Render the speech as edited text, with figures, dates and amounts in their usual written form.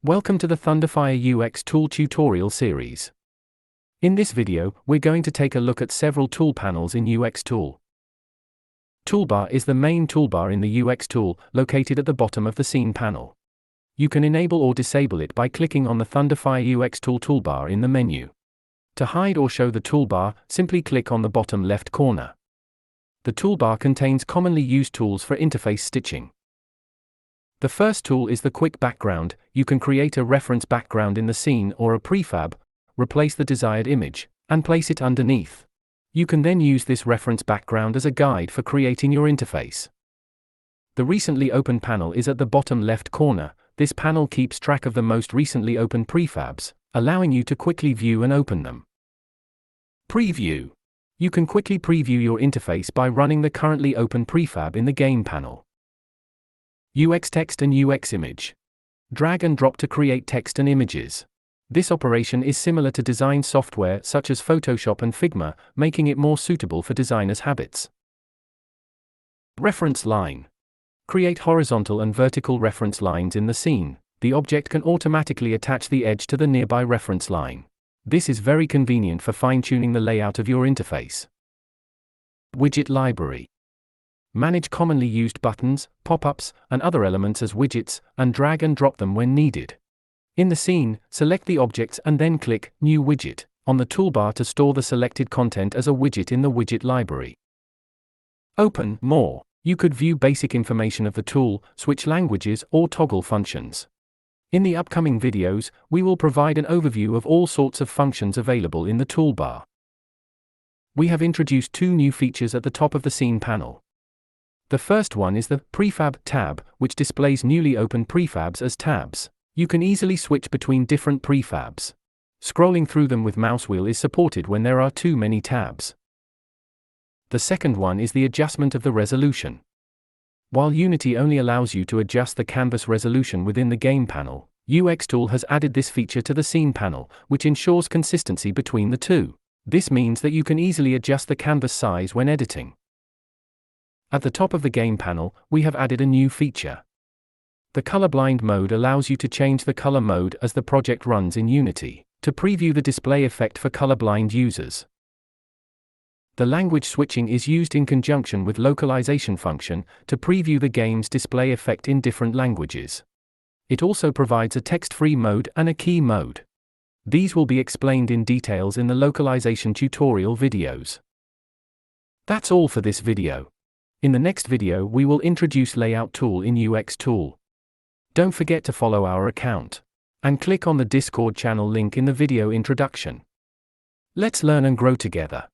Welcome to the ThunderFire UX Tool tutorial series. In this video, we're going to take a look at several tool panels in UX Tool. Toolbar is the main toolbar in the UX Tool, located at the bottom of the Scene panel. You can enable or disable it by clicking on the ThunderFire UX Tool toolbar in the menu. To hide or show the toolbar, simply click on the bottom left corner. The toolbar contains commonly used tools for interface stitching. The first tool is the Quick Background. You can create a reference background in the scene or a prefab, replace the desired image, and place it underneath. You can then use this reference background as a guide for creating your interface. The Recently Opened panel is at the bottom left corner. This panel keeps track of the most recently opened prefabs, allowing you to quickly view and open them. Preview. You can quickly preview your interface by running the currently open prefab in the Game panel. UX Text and UX Image. Drag and drop to create text and images. This operation is similar to design software such as Photoshop and Figma, making it more suitable for designers' habits. Reference line. Create horizontal and vertical reference lines in the scene. The object can automatically attach the edge to the nearby reference line. This is very convenient for fine-tuning the layout of your interface. Widget library. Manage commonly used buttons, pop-ups, and other elements as widgets, and drag and drop them when needed. In the scene, select the objects and then click New Widget on the toolbar to store the selected content as a widget in the widget library. Open More. You could view basic information of the tool, switch languages, or toggle functions. In the upcoming videos, we will provide an overview of all sorts of functions available in the toolbar. We have introduced two new features at the top of the Scene panel. The first one is the Prefab tab, which displays newly opened prefabs as tabs. You can easily switch between different prefabs. Scrolling through them with mouse wheel is supported when there are too many tabs. The second one is the adjustment of the resolution. While Unity only allows you to adjust the canvas resolution within the Game panel, UX Tool has added this feature to the Scene panel, which ensures consistency between the two. This means that you can easily adjust the canvas size when editing. At the top of the Game panel, we have added a new feature. The colorblind mode allows you to change the color mode as the project runs in Unity, to preview the display effect for colorblind users. The language switching is used in conjunction with localization function to preview the game's display effect in different languages. It also provides a text-free mode and a key mode. These will be explained in details in the localization tutorial videos. That's all for this video. In the next video we will introduce Layout Tool in UX Tool. Don't forget to follow our account. And click on the Discord channel link in the video introduction. Let's learn and grow together.